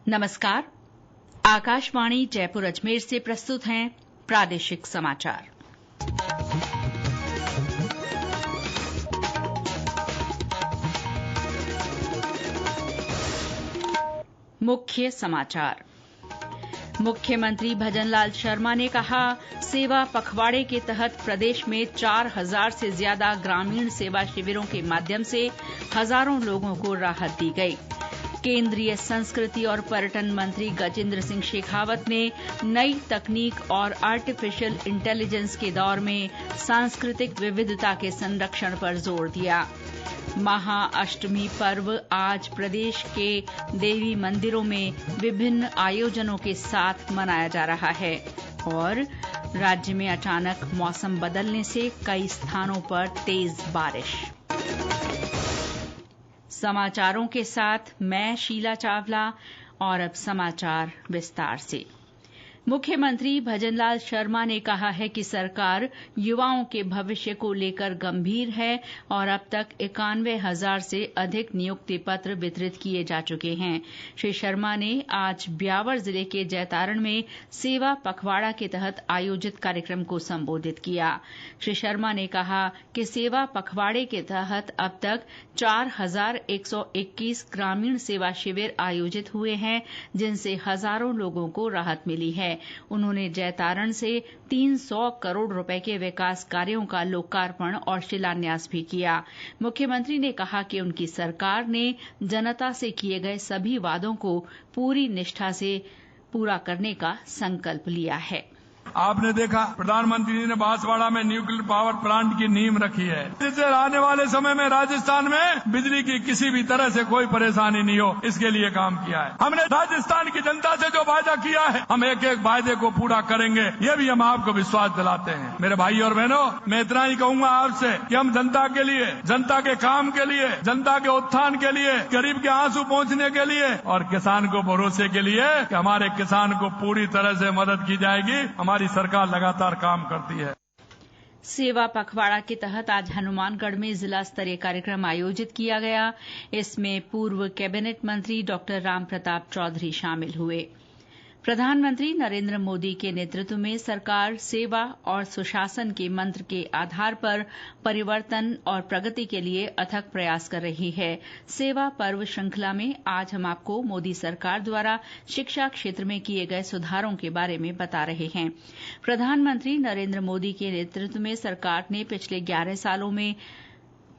नमस्कार। आकाशवाणी जयपुर अजमेर से प्रस्तुत हैं प्रादेशिक समाचार। मुख्य समाचार। मुख्यमंत्री भजनलाल शर्मा ने कहा, सेवा पखवाड़े के तहत प्रदेश में 4000 से ज्यादा ग्रामीण सेवा शिविरों के माध्यम से हजारों लोगों को राहत दी गई। केंद्रीय संस्कृति और पर्यटन मंत्री गजेंद्र सिंह शेखावत ने नई तकनीक और आर्टिफिशियल इंटेलिजेंस के दौर में सांस्कृतिक विविधता के संरक्षण पर जोर दिया। महाअष्टमी पर्व आज प्रदेश के देवी मंदिरों में विभिन्न आयोजनों के साथ मनाया जा रहा है और राज्य में अचानक मौसम बदलने से कई स्थानों पर तेज बारिश। समाचारों के साथ मैं शीला चावला और अब समाचार विस्तार से। मुख्यमंत्री भजनलाल शर्मा ने कहा है कि सरकार युवाओं के भविष्य को लेकर गंभीर है और अब तक 91,000 से अधिक नियुक्ति पत्र वितरित किए जा चुके हैं। श्री शर्मा ने आज ब्यावर जिले के जैतारण में सेवा पखवाड़ा के तहत आयोजित कार्यक्रम को संबोधित किया। श्री शर्मा ने कहा कि सेवा पखवाड़े के तहत अब तक 4121 ग्रामीण सेवा शिविर आयोजित हुए हैं, जिनसे हजारों लोगों को राहत मिली है। उन्होंने जैतारण से 300 करोड़ रुपए के विकास कार्यों का लोकार्पण और शिलान्यास भी किया। मुख्यमंत्री ने कहा कि उनकी सरकार ने जनता से किए गए सभी वादों को पूरी निष्ठा से पूरा करने का संकल्प लिया है। आपने देखा प्रधानमंत्री जी ने बांसवाड़ा में न्यूक्लियर पावर प्लांट की नींव रखी है, जिससे आने वाले समय में राजस्थान में बिजली की किसी भी तरह से कोई परेशानी नहीं हो, इसके लिए काम किया है। हमने राजस्थान की जनता से जो वादा किया है, हम एक एक वायदे को पूरा करेंगे, ये भी हम आपको विश्वास दिलाते हैं। मेरे भाई और बहनों, मैं इतना ही कहूंगा आपसे कि हम जनता के लिए, जनता के काम के लिए, जनता के उत्थान के लिए, गरीब के आंसू पहुंचने के लिए और किसान को भरोसे के लिए कि हमारे किसान को पूरी तरह से मदद की जाएगी, हमारी सरकार लगातार काम करती है। सेवा पखवाड़ा के तहत आज हनुमानगढ़ में जिला स्तरीय कार्यक्रम आयोजित किया गया। इसमें पूर्व कैबिनेट मंत्री डॉक्टर रामप्रताप चौधरी शामिल हुए। प्रधानमंत्री नरेंद्र मोदी के नेतृत्व में सरकार सेवा और सुशासन के मंत्र के आधार पर परिवर्तन और प्रगति के लिए अथक प्रयास कर रही है। सेवा पर्व श्रृंखला में आज हम आपको मोदी सरकार द्वारा शिक्षा क्षेत्र में किए गए सुधारों के बारे में बता रहे हैं। प्रधानमंत्री नरेंद्र मोदी के नेतृत्व में सरकार ने पिछले 11 सालों में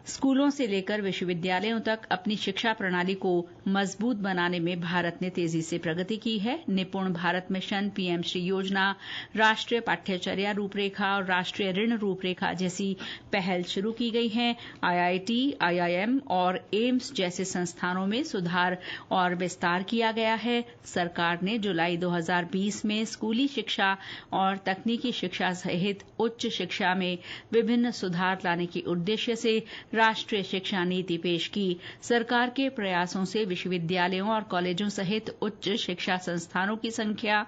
स्कूलों से लेकर विश्वविद्यालयों तक अपनी शिक्षा प्रणाली को मजबूत बनाने में भारत ने तेजी से प्रगति की है। निपुण भारत मिशन, पीएम श्री योजना, राष्ट्रीय पाठ्यचर्या रूपरेखा और राष्ट्रीय ऋण रूपरेखा जैसी पहल शुरू की गई है। आईआईटी, आईआईएम और एम्स जैसे संस्थानों में सुधार और विस्तार किया गया है। सरकार ने जुलाई 2020 में स्कूली शिक्षा और तकनीकी शिक्षा सहित उच्च शिक्षा में विभिन्न सुधार लाने के उद्देश्य से राष्ट्रीय शिक्षा नीति पेश की। सरकार के प्रयासों से विश्वविद्यालयों और कॉलेजों सहित उच्च शिक्षा संस्थानों की संख्या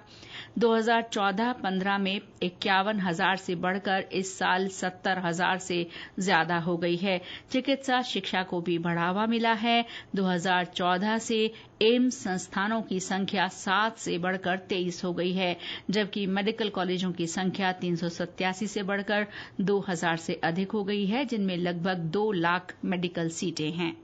2014-15 में 51,000 से बढ़कर इस साल 70,000 से ज्यादा हो गई है। चिकित्सा शिक्षा को भी बढ़ावा मिला है। 2014 से एम्स संस्थानों की संख्या 7 से बढ़कर 23 हो गई है, जबकि मेडिकल कॉलेजों की संख्या 387 से बढ़कर 2,000 से अधिक हो गई है, जिनमें लगभग 2 लाख मेडिकल सीटें हैं।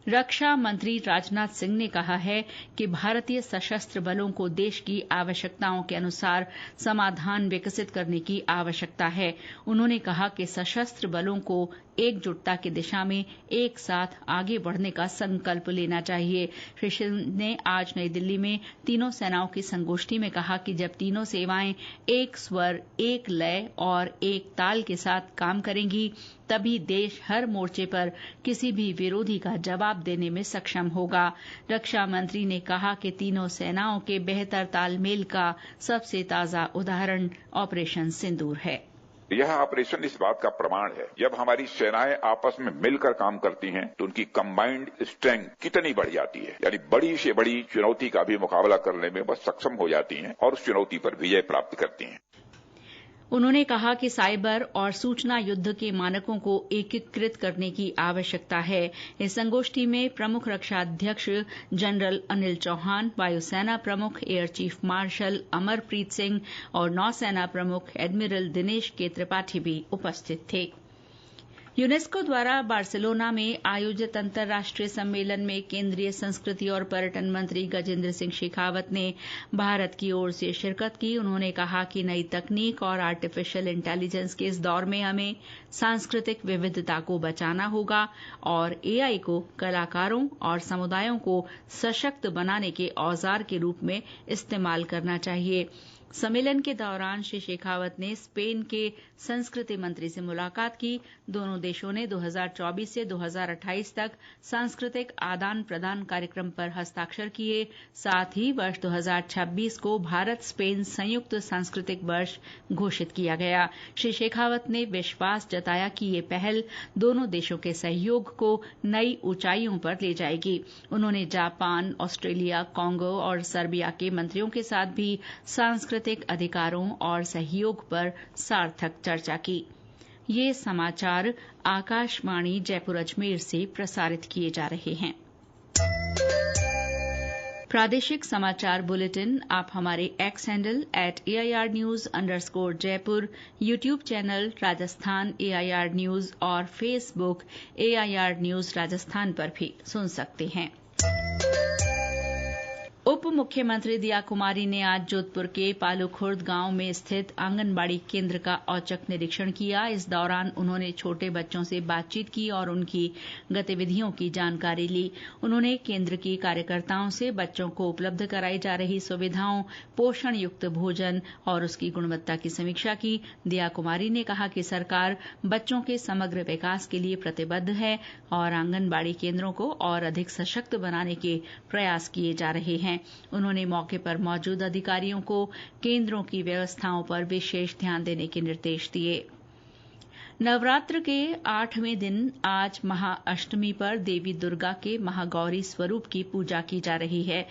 रक्षा मंत्री राजनाथ सिंह ने कहा है कि भारतीय सशस्त्र बलों को देश की आवश्यकताओं के अनुसार समाधान विकसित करने की आवश्यकता है। उन्होंने कहा कि सशस्त्र बलों को एकजुटता की दिशा में एक साथ आगे बढ़ने का संकल्प लेना चाहिए। श्री सिंह ने आज नई दिल्ली में तीनों सेनाओं की संगोष्ठी में कहा कि जब तीनों सेवाएं एक स्वर, एक लय और एक ताल के साथ काम करेंगी, तभी देश हर मोर्चे पर किसी भी विरोधी का जवाब देने में सक्षम होगा। रक्षा मंत्री ने कहा कि तीनों सेनाओं के बेहतर तालमेल का सबसे ताजा उदाहरण ऑपरेशन सिंदूर है। यह ऑपरेशन इस बात का प्रमाण है, जब हमारी सेनाएं आपस में मिलकर काम करती हैं तो उनकी कंबाइंड स्ट्रेंथ कितनी बढ़ जाती है, यानी बड़ी से बड़ी चुनौती का भी मुकाबला करने में वह सक्षम हो जाती हैं और उस चुनौती पर विजय प्राप्त करती हैं। उन्होंने कहा कि साइबर और सूचना युद्ध के मानकों को एकीकृत करने की आवश्यकता है। इस संगोष्ठी में प्रमुख रक्षा अध्यक्ष जनरल अनिल चौहान, वायुसेना प्रमुख air chief marshal Amarpreet Singh और नौसेना प्रमुख एडमिरल दिनेश के त्रिपाठी भी उपस्थित थे। यूनेस्को द्वारा बार्सिलोना में आयोजित अंतर्राष्ट्रीय सम्मेलन में केंद्रीय संस्कृति और पर्यटन मंत्री गजेंद्र सिंह शेखावत ने भारत की ओर से शिरकत की। उन्होंने कहा कि नई तकनीक और आर्टिफिशियल इंटेलिजेंस के इस दौर में हमें सांस्कृतिक विविधता को बचाना होगा और एआई को कलाकारों और समुदायों को सशक्त बनाने के औजार के रूप में इस्तेमाल करना चाहिए। सम्मेलन के दौरान श्री शेखावत ने स्पेन के संस्कृति मंत्री से मुलाकात की। दोनों देशों ने 2024 से 2028 तक सांस्कृतिक आदान प्रदान कार्यक्रम पर हस्ताक्षर किए। साथ ही वर्ष 2026 को भारत स्पेन संयुक्त सांस्कृतिक वर्ष घोषित किया गया। श्री शेखावत ने विश्वास जताया कि ये पहल दोनों देशों के सहयोग को नई ऊंचाइयों पर ले जाएगी। उन्होंने जापान, ऑस्ट्रेलिया, कांगो और सर्बिया के मंत्रियों के साथ भी सांस्कृतिक अधिकारों और सहयोग पर सार्थक चर्चा की। ये समाचार आकाशवाणी जयपुर अजमेर से प्रसारित किए जा रहे हैं। प्रादेशिक समाचार बुलेटिन आप हमारे x handle @AIRnews_Jaipur, YouTube channel Rajasthan AIR news और फेसबुक AIR न्यूज राजस्थान पर भी सुन सकते हैं। उप मुख्यमंत्री दिया कुमारी ने आज जोधपुर के पालूखुर्द गांव में स्थित आंगनबाड़ी केंद्र का औचक निरीक्षण किया। इस दौरान उन्होंने छोटे बच्चों से बातचीत की और उनकी गतिविधियों की जानकारी ली। उन्होंने केंद्र की कार्यकर्ताओं से बच्चों को उपलब्ध कराई जा रही सुविधाओं, पोषण युक्त भोजन और उसकी गुणवत्ता की समीक्षा की। दिया कुमारी ने कहा कि सरकार बच्चों के समग्र विकास के लिए प्रतिबद्ध है और आंगनबाड़ी केंद्रों को और अधिक सशक्त बनाने के प्रयास किए जा रहे हैं। उन्होंने मौके पर मौजूद अधिकारियों को केंद्रों की व्यवस्थाओं पर विशेष ध्यान देने के निर्देश दिए। नवरात्र के 8वें दिन आज महाअष्टमी पर देवी दुर्गा के महागौरी स्वरूप की पूजा की जा रही है।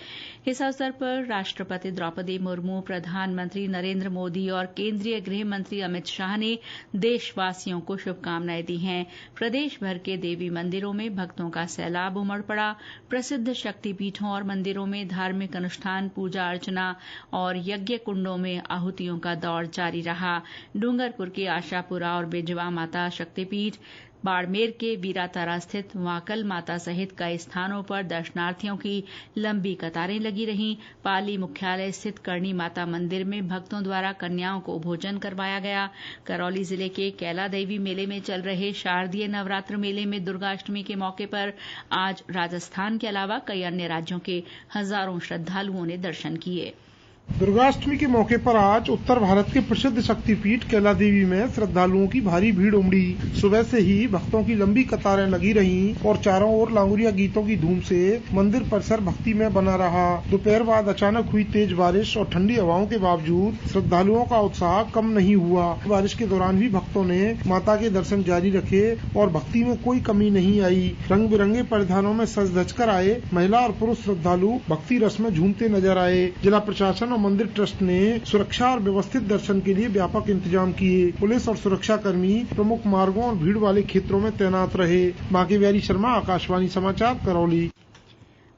इस अवसर पर राष्ट्रपति द्रौपदी मुर्मू, प्रधानमंत्री नरेंद्र मोदी और केंद्रीय गृह मंत्री अमित शाह ने देशवासियों को शुभकामनाएं दी हैं। प्रदेश भर के देवी मंदिरों में भक्तों का सैलाब उमड़ पड़ा। प्रसिद्ध शक्तिपीठों और मंदिरों में धार्मिक अनुष्ठान, पूजा अर्चना और यज्ञ कुंडों में आहुतियों का दौर जारी रहा। डूंगरपुर के आशापुरा और बिजवा माता शक्तिपीठ, बाड़मेर के वीरातारा स्थित वाकल माता सहित कई स्थानों पर दर्शनार्थियों की लंबी कतारें लगी रहीं। पाली मुख्यालय स्थित करणी माता मंदिर में भक्तों द्वारा कन्याओं को भोजन करवाया गया। करौली जिले के कैला देवी मेले में चल रहे शारदीय नवरात्र मेले में दुर्गाष्टमी के मौके पर आज राजस्थान के अलावा कई अन्य राज्यों के हजारों श्रद्धालुओं ने दर्शन किए। दुर्गाष्टमी के मौके पर आज उत्तर भारत के प्रसिद्ध शक्तिपीठ कैला देवी में श्रद्धालुओं की भारी भीड़ उमड़ी। सुबह से ही भक्तों की लंबी कतारें लगी रहीं और चारों ओर लांगुरिया गीतों की धूम से मंदिर परिसर भक्ति में बना रहा। दोपहर बाद अचानक हुई तेज बारिश और ठंडी हवाओं के बावजूद श्रद्धालुओं का उत्साह कम नहीं हुआ। बारिश के दौरान भी भक्तों ने माता के दर्शन जारी रखे और भक्ति में कोई कमी नहीं आई। रंग बिरंगे परिधानों में सज धज कर आए महिला और पुरुष श्रद्धालु भक्ति रस में झूमते नजर आए। जिला प्रशासन मंदिर ट्रस्ट ने सुरक्षा और व्यवस्थित दर्शन के लिए व्यापक इंतजाम किए। पुलिस और सुरक्षा कर्मी प्रमुख मार्गों और भीड़ वाले क्षेत्रों में तैनात रहे। बाकी बिहारी शर्मा, आकाशवाणी समाचार, करौली।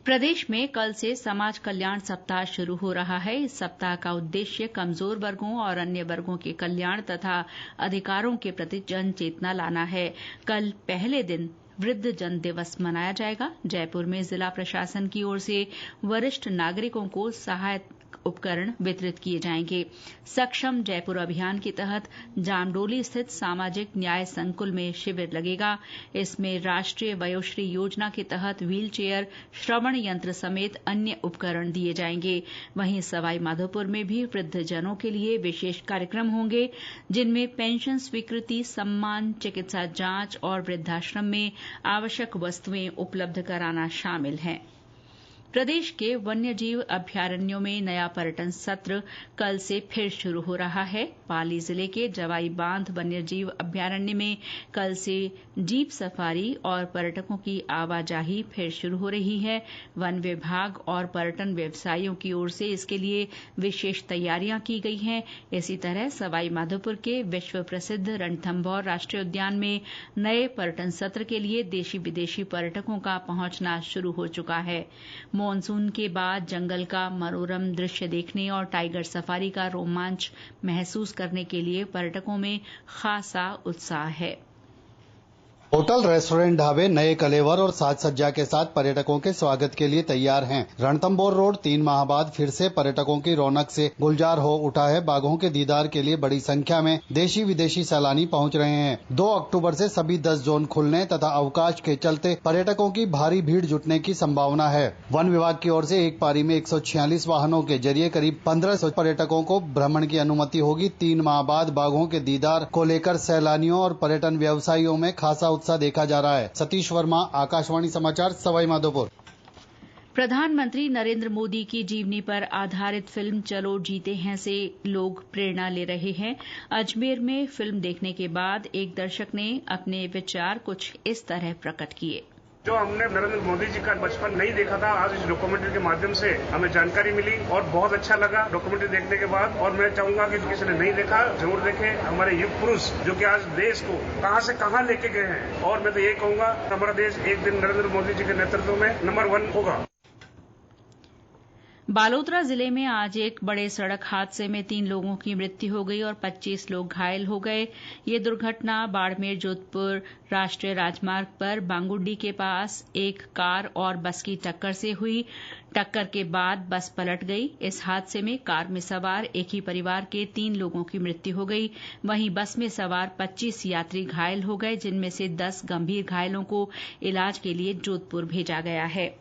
प्रदेश में कल से समाज कल्याण सप्ताह शुरू हो रहा है। इस सप्ताह का उद्देश्य कमजोर वर्गों और अन्य वर्गों के कल्याण तथा अधिकारों के प्रति जन चेतना लाना है। कल पहले दिन वृद्ध जन दिवस मनाया जाएगा। जयपुर में जिला प्रशासन की ओर से वरिष्ठ नागरिकों को सहायता उपकरण वितरित किए जाएंगे। सक्षम जयपुर अभियान के तहत जामडोली स्थित सामाजिक न्याय संकुल में शिविर लगेगा। इसमें राष्ट्रीय वयोश्री योजना के तहत व्हील चेयर, श्रवण यंत्र समेत अन्य उपकरण दिए जाएंगे। वहीं सवाई माधोपुर में भी वृद्धजनों के लिए विशेष कार्यक्रम होंगे, जिनमें पेंशन स्वीकृति, सम्मान, चिकित्सा जांच और वृद्धाश्रम में आवश्यक वस्तुएं उपलब्ध कराना शामिल है। प्रदेश के वन्यजीव अभयारण्यों में नया पर्यटन सत्र कल से फिर शुरू हो रहा है। पाली जिले के जवाई बांध वन्यजीव अभयारण्य में कल से जीप सफारी और पर्यटकों की आवाजाही फिर शुरू हो रही है। वन विभाग और पर्यटन व्यवसायियों की ओर से इसके लिए विशेष तैयारियां की गई हैं। इसी तरह सवाई माधोपुर के विश्व प्रसिद्ध रणथंभौर राष्ट्रीय उद्यान में नए पर्यटन सत्र के लिए देशी विदेशी पर्यटकों का पहुंचना शुरू हो चुका है। मानसून के बाद जंगल का मनोरम दृश्य देखने और टाइगर सफारी का रोमांच महसूस करने के लिए पर्यटकों में खासा उत्साह है। होटल, रेस्टोरेंट, ढाबे नए कलेवर और साज सज्जा के साथ पर्यटकों के स्वागत के लिए तैयार हैं। रणथंभौर रोड 3 माह बाद फिर से पर्यटकों की रौनक से गुलजार हो उठा है। बाघों के दीदार के लिए बड़ी संख्या में देशी विदेशी सैलानी पहुंच रहे हैं। 2 अक्टूबर से सभी 10 जोन खुलने तथा अवकाश के चलते पर्यटकों की भारी भीड़ जुटने की संभावना है। वन विभाग की ओर से एक पारी में 146 वाहनों के जरिए करीब 1500 पर्यटकों को भ्रमण की अनुमति होगी। 3 माह बाद बाघों के दीदार को लेकर सैलानियों और पर्यटन व्यवसायियों में खासा उत्साह देखा जा रहा है। सतीश वर्मा, आकाशवाणी समाचार, सवाई माधोपुर। प्रधानमंत्री नरेंद्र मोदी की जीवनी पर आधारित फिल्म चलो जीते हैं से लोग प्रेरणा ले रहे हैं। अजमेर में फिल्म देखने के बाद एक दर्शक ने अपने विचार कुछ इस तरह प्रकट किए। जो हमने नरेंद्र मोदी जी का बचपन नहीं देखा था, आज इस डॉक्यूमेंट्री के माध्यम से हमें जानकारी मिली और बहुत अच्छा लगा डॉक्यूमेंट्री देखने के बाद। और मैं चाहूंगा कि किसी ने नहीं देखा जरूर देखे। हमारे युग पुरुष जो कि आज देश को कहां से कहां लेके गए हैं, और मैं तो ये कहूंगा हमारा देश एक दिन नरेंद्र मोदी जी के नेतृत्व में नंबर 1 होगा। बालोतरा जिले में आज एक बड़े सड़क हादसे में 3 लोगों की मृत्यु हो गई और 25 लोग घायल हो गए। ये दुर्घटना बाड़मेर जोधपुर राष्ट्रीय राजमार्ग पर बांगुड्डी के पास एक कार और बस की टक्कर से हुई। टक्कर के बाद बस पलट गई। इस हादसे में कार में सवार एक ही परिवार के 3 लोगों की मृत्यु हो गई। वहीं बस में सवार 25 यात्री घायल हो गए, जिनमें से 10 गंभीर घायलों को इलाज के लिए जोधपुर भेजा गया है।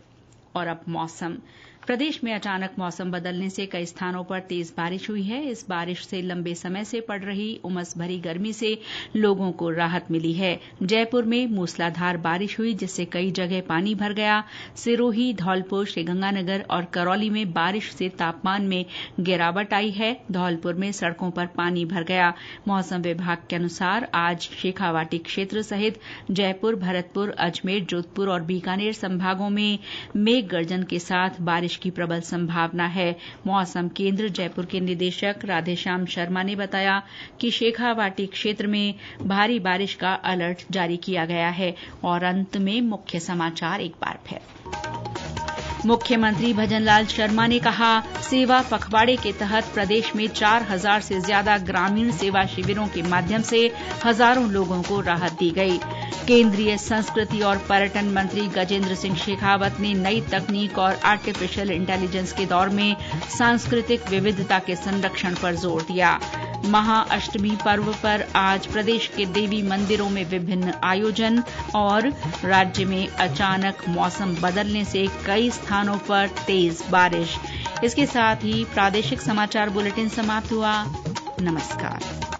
और अब मौसम। प्रदेश में अचानक मौसम बदलने से कई स्थानों पर तेज बारिश हुई है। इस बारिश से लंबे समय से पड़ रही उमस भरी गर्मी से लोगों को राहत मिली है। जयपुर में मूसलाधार बारिश हुई, जिससे कई जगह पानी भर गया। सिरोही, धौलपुर, श्रीगंगानगर और करौली में बारिश से तापमान में गिरावट आई है। धौलपुर में सड़कों पर पानी भर गया। मौसम विभाग के अनुसार आज शेखावाटी क्षेत्र सहित जयपुर, भरतपुर, अजमेर, जोधपुर और बीकानेर संभागों में मेघ गर्जन के साथ बारिश की प्रबल संभावना है। मौसम केंद्र जयपुर के निदेशक राधेश्याम शर्मा ने बताया कि शेखावाटी क्षेत्र में भारी बारिश का अलर्ट जारी किया गया है। और अंत में मुख्य समाचार एक बार फिर। मुख्यमंत्री भजनलाल शर्मा ने कहा, सेवा पखवाड़े के तहत प्रदेश में 4000 से ज्यादा ग्रामीण सेवा शिविरों के माध्यम से हजारों लोगों को राहत दी गई। केंद्रीय संस्कृति और पर्यटन मंत्री गजेंद्र सिंह शेखावत ने नई तकनीक और आर्टिफिशियल इंटेलिजेंस के दौर में सांस्कृतिक विविधता के संरक्षण पर जोर दिया। महाअष्टमी पर्व पर आज प्रदेश के देवी मंदिरों में विभिन्न आयोजन। और राज्य में अचानक मौसम बदलने से कई स्थानों पर तेज बारिश। इसके साथ ही प्रादेशिक समाचार बुलेटिन समाप्त हुआ। नमस्कार।